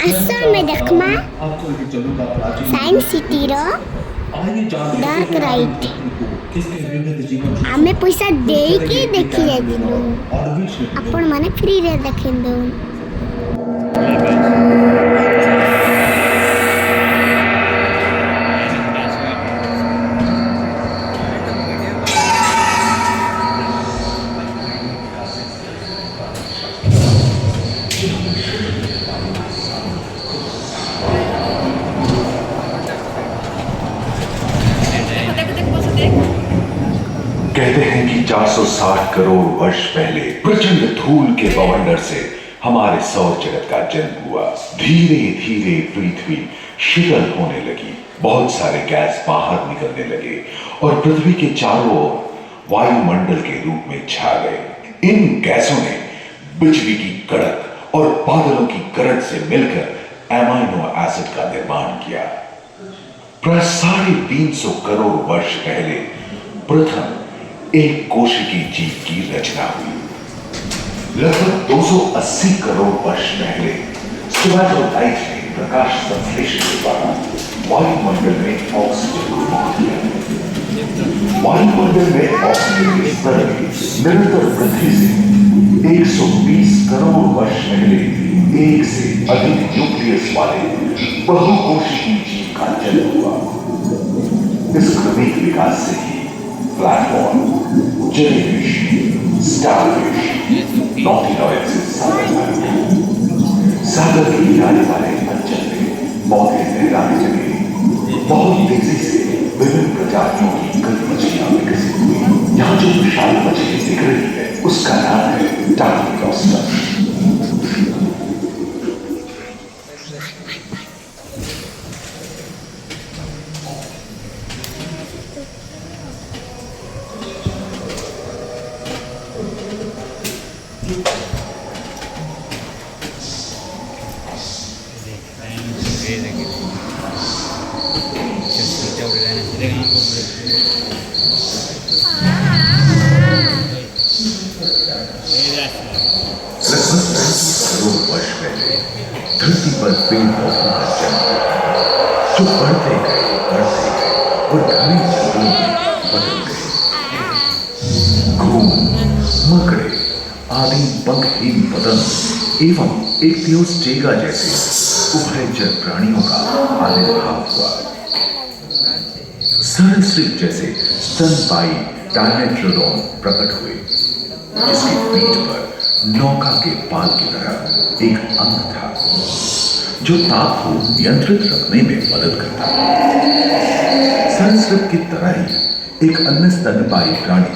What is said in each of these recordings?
असल में देखमा science city रो dark ride आमे पैसा देके देखी जाइलु आपण माने फ्री रे देखिंदो। कहते हैं कि 460 करोड़ वर्ष पहले प्रचंड धूल के बवंडर से हमारे सौर जगत का जन्म हुआ। धीरे धीरे पृथ्वी शीतल होने लगी, बहुत सारे गैस बाहर निकलने लगे और पृथ्वी के चारों ओर वायुमंडल के रूप में छा गए। इन गैसों ने बिजली की कड़क और बादलों की गरज से मिलकर एमाइनो एसिड का निर्माण किया। प्राय 350 करोड़ वर्ष पहले प्रथम एक कोशिकीय जीव की रचना हुई। लगभग 280 करोड़ वर्ष पहले स्टोमेटोलाइट ने प्रकाश संश्लेषण के द्वारा वायुमंडल में ऑक्सीजन को बांध दिया। वायुमंडल में ऑक्सीजन के स्तर में निरंतर वृद्धि से 120 करोड़ वर्ष पहले एक से अधिक न्यूक्लियस वाले बहुकोशिकीय जीव का जन्म हुआ। इस क्रमिक विकास से ही प्लेटफॉर्म, जेलीफिश, स्टारफिश, नॉटिलॉइड से सागर के किनारे वाले अंचल में पौधे लहराने लगे। बहुत तेजी से विभिन्न प्रजातियों की कई मछलियां विकसित हुई। यहाँ जो विशाल मछली दिख रही है उसका नाम है टार्कियोस्टस। धरती पर पेड़ पौधों का जन्म जो बढ़ते गए और घने जंगलों में बदल गए। घूम, मकड़े आदि पंखहीन पतंग एवं इक्तियोस्टेगा जैसे उभयचर प्राणियों का आविर्भाव हुआ। सरीसृप जैसे स्तनपायी डायमेट्रोडॉन प्रकट हुए, जिसकी पीठ पर नौका के पाल की तरह एक अंग था जो ताप को नियंत्रित रखने में मदद करता है। सरीसृप की तरह ही एक अन्य स्तनपायी प्राणी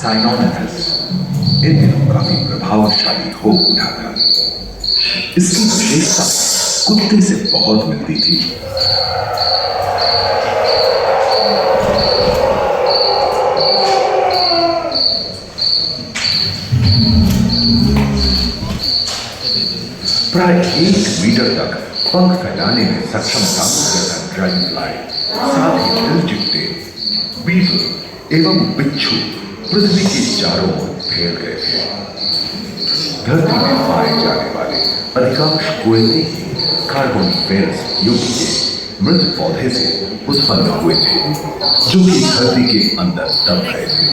साइनोनेथस इन दिनों काफी प्रभावशाली हो उठा था। इसकी विशेषता कुत्ते से बहुत मिलती थी। प्राय 1 मीटर तक पंख फैलाने में सक्षम था ड्रैगन फ्लाई। साथ ही दिलचिट्टे, बीटल एवं बिच्छू पृथ्वी के चारों ओर फैल गए थे। धरती में पाए जाने वाले अधिकांश कोयले कार्बोनिफेरस युग के मृत पौधे से उत्पन्न हुए थे, जो कि धरती के अंदर दब गए थे।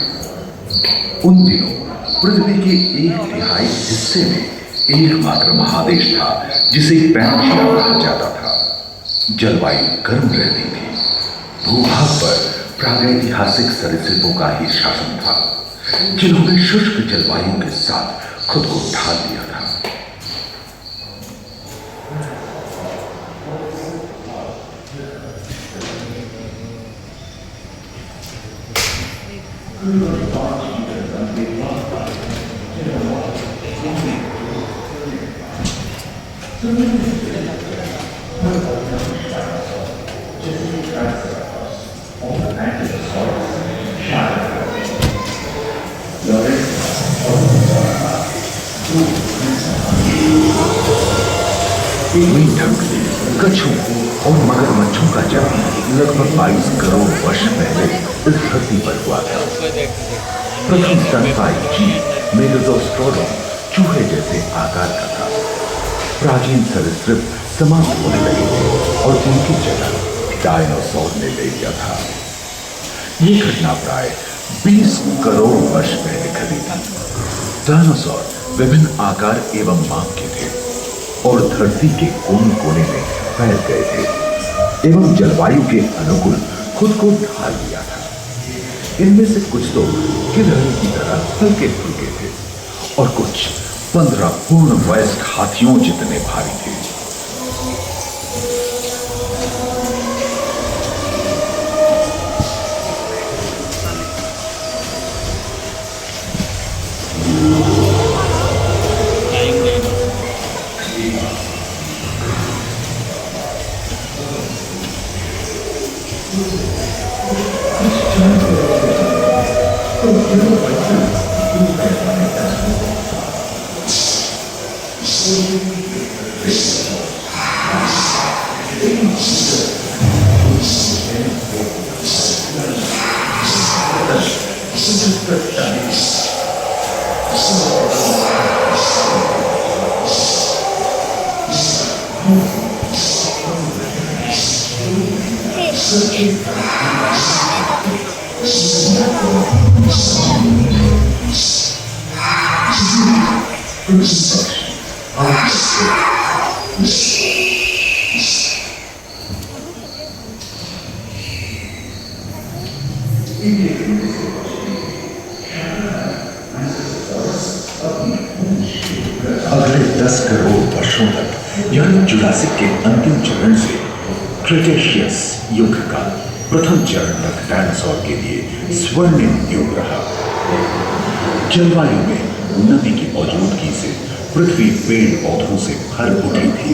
उन दिनों पृथ्वी के 1/3 हिस्से में एकमात्र महादेश था जिसे पैनोशिया कहा जाता था। जलवायु गर्म रहती थी। भूभाग पर प्रागैतिहासिक सरीसृपों का ही शासन था, जिन्होंने शुष्क जलवायु के साथ खुद को ढाल दिया था। कछुओं और मगरमच्छों का जन्म लगभग 22 करोड़ वर्ष पहले इस धरती पर हुआ था। प्रथम स्तनपायी जीव मेगाज़ोस्ट्रोडोन चूहे जैसे आकार का था। प्राचीन सरीसृप समाप्त होने लगे थे और उनकी जगह डायनासोर ने ले लिया था। ये घटना प्राय 20 करोड़ वर्ष पहले घटी थी। डायनासोर विभिन्न आकार एवं माप के थे और धरती के कोने कोने में फैल गए थे एवं जलवायु के अनुकूल खुद को ढाल लिया था। इनमें से कुछ तो गिलहरी की तरह हल्के फुल्के थे और कुछ 15 पूर्ण वयस्क हाथियों जितने भारी थे। अगले 10 करोड़ वर्षों तक यानी जुरासिक के अंतिम चरण से क्रेटेशियस युग का प्रथम चरण तक डायनासोर के लिए स्वर्णिम युग रहा। जलवायु में नदी की मौजूदगी से पृथ्वी पेड़ पौधों से भर उठी थी।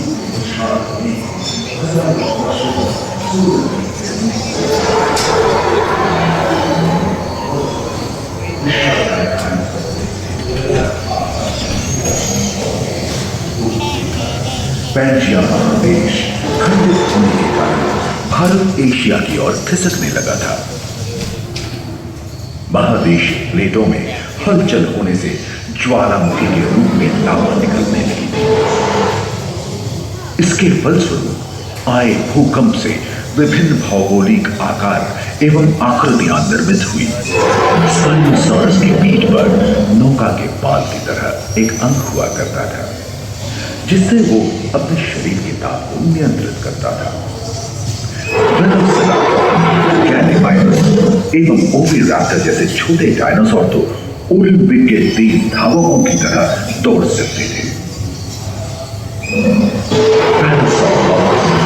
पैंजिया महादेश खंडित होने के कारण भारत एशिया की ओर खिसकने लगा था। महादेश प्लेटों में हलचल होने से ज्वालामुखी के रूप में लावा निकलने लगी थी। इसके फलस्वरूप आए भूकंप से विभिन्न भौगोलिक आकार एवं आकृतियां निर्मित हुई। स्पाइनोसॉरस के पीठ पर नौका के पाल की तरह एक अंग हुआ करता था जिससे वो अपने शरीर के ताप को नियंत्रित करता था। एवं ओविराप्टर जैसे छोटे डायनासोर तो ओलंपिक के तेज धावकों की तरह दौड़ सकते थे।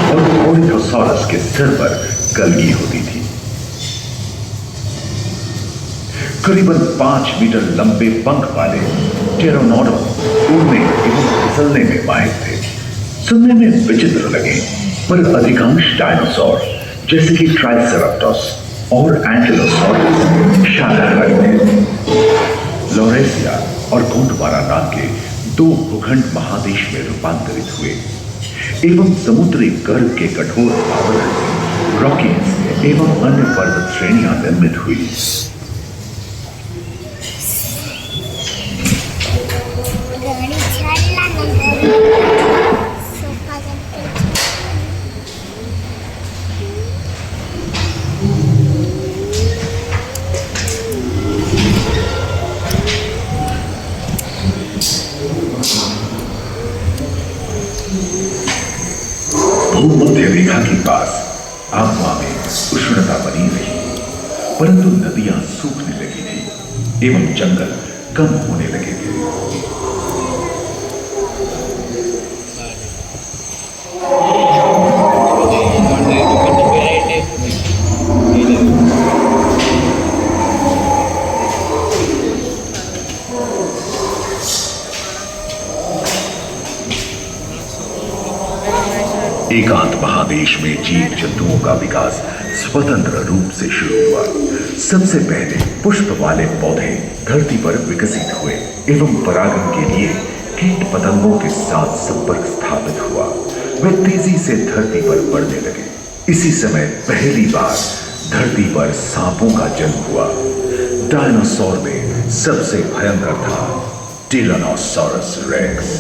और ओलिथोसॉरस के सिर पर कलगी होती थी। करीबन 5 मीटर लंबे पंख वाले टेरोनोडोन उड़ने एवं फिसलने में माहिर थे। सुनने में विचित्र लगे पर अधिकांश डायनासोर जैसे कि ट्राइसेराटोप्स और एंकिलोसॉरस शाकाहारी थे। लॉरेसिया और गोंडवाना नाम के 2 भूखंड महादेश में रूपांतरित हुए एवं समुद्री गर्भ के कठोर आवरण से रॉकीज एवं अन्य पर्वत श्रेणियां निर्मित हुई। भूमध्य रेखा के पास आबवा में उष्णता बनी रही, परंतु नदियां सूखने लगी थी एवं जंगल कम होने लगे थे। एकांत महादेश में जीव जंतुओं का विकास स्वतंत्र रूप से शुरू हुआ। सबसे पहले पुष्प वाले पौधे धरती पर विकसित हुए एवं परागण के लिए कीट पतंगों के साथ संपर्क स्थापित हुआ। वे तेजी से धरती पर बढ़ने लगे। इसी समय पहली बार धरती पर सांपों का जन्म हुआ। डायनासोर में सबसे भयंकर था टिरानोसॉरस रेक्स।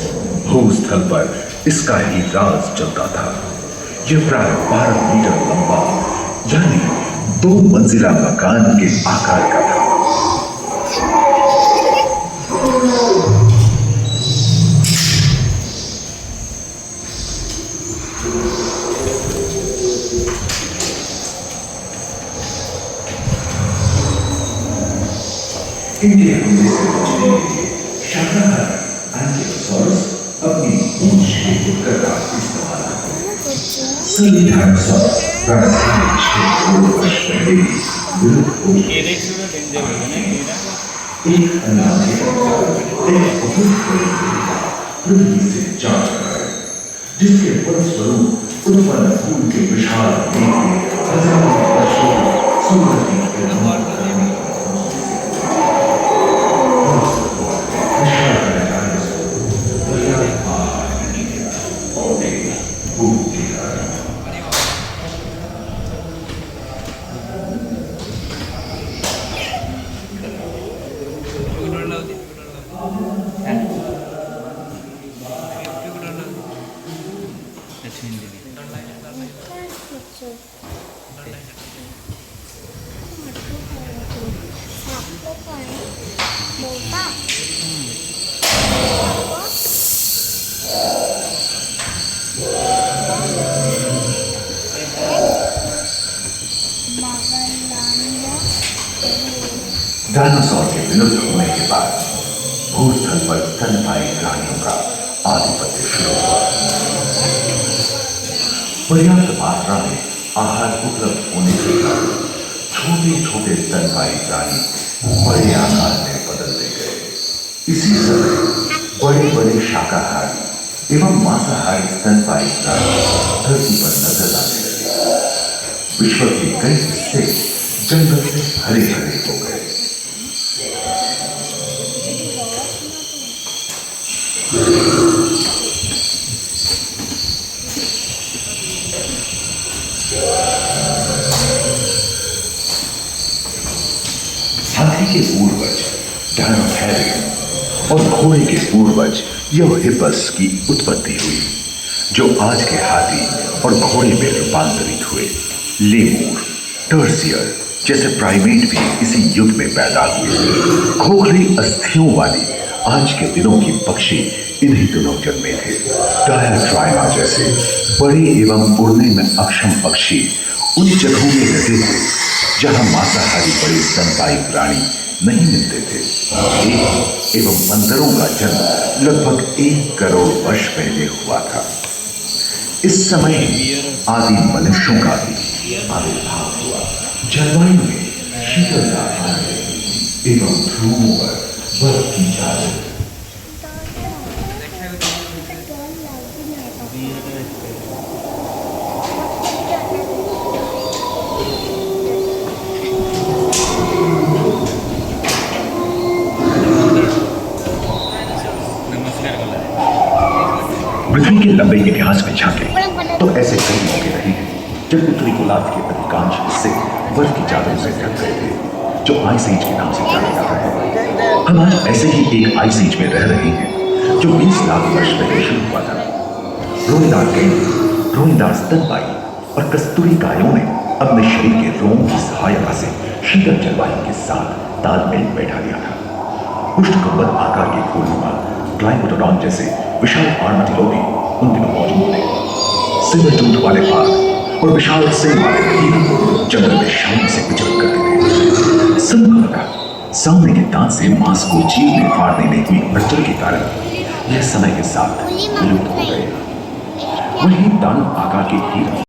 भूस्थल पर इसका ही राज चलता था। यह प्राय 12 मीटर लंबा यानी 2 मंजिला मकान के आकार का था। इनके हमले से बचने के लिए शाकाहार एंकिलोसॉरस अपनी पूंछ के गुटकर का इस्तेमाल करते हैं। सभी डायनासोर प्राय 6 वर्ष पहले ही विलुप्त हो चुके थे। एक अंदाजे के अनुसार एक बहुत बड़ी देवता पृथ्वी से जा चुका है, जिसके फलस्वरूप उत्पन्न फूल के विशाल मेघ में हजारों वर्षों सूरज की किरणों डायनासोर के विलुप्त होने के बाद भूस्थल पर स्तनपायी प्राणियों का आधिपत्य शुरू हुआ। पर्याप्त मात्रा में आहार उपलब्ध होने के कारण छोटे छोटे स्तनपायी प्राणी बड़े आकार में बदलते गए। इसी समय बड़े बड़े शाकाहारी एवं मांसाहारी स्तनपायी प्राणी धरती पर नजर आने लगे। विश्व के कई हिस्से जंगल से हरे हरे हो गए। हाथी के पूर्वज डायनोथेरियन और घोड़े के पूर्वज यूहिपस की उत्पत्ति हुई, जो आज के हाथी और घोड़े में रूपांतरित हुए। लेमूर, टर्सियर जैसे प्राइमेट भी इसी युग में पैदा हुए। खोखली अस्थियों वाली आज के दिनों की पक्षी इन्हीं दिनों जन्मे थे। डायाट्राइना जैसे बड़े एवं उड़ने में अक्षम पक्षी उन जगहों में रहते थे जहां मांसाहारी बड़े स्तनपायी प्राणी नहीं मिलते थे। एक एवं बंदरों का जन्म लगभग 1 करोड़ वर्ष पहले हुआ था। इस समय ही आदि मनुष्यों का भी आविर्भाव हुआ। जलवायु में शीतलता आने लगी एवं ध्रुवों पर बर्फ की चादर। पृथ्वी के लंबे इतिहास में झांके तो ऐसे कई मौके रहे हैं जब उत्तरी गोलार्ध के अधिकांश हिस्से बर्फ की चादरों से ढक गए थे, जो आइस एज के नाम से जाना जाता है। हम आज ऐसे ही एक आइस एज में रह रहे हैं जो 20 लाख वर्ष पहले शुरू हुआ था। रोएदार गेंडे, रोएदार स्तनपायी और कस्तूरी गायों ने अपने शरीर के रोम की सहायता से शीतल जलवायु के साथ तालमेल बैठा लिया था। उष्णकटिबंध आकार के फूलनुमा ग्लाइकोडोन जैसे विशाल आर्माटिलो भी उन दिनों मौजूद थे। सिल्वर टूथ वाले बाघ और विशाल सिंह वाले हाथी जंगल में शांति से विचरण करते थे। संभवतः सामने के दांत से मांस को चीरने फाड़ने में हुई हलचल के कारण यह समय के साथ विलुप्त हो गए। वहीं दानव आकार के हीरे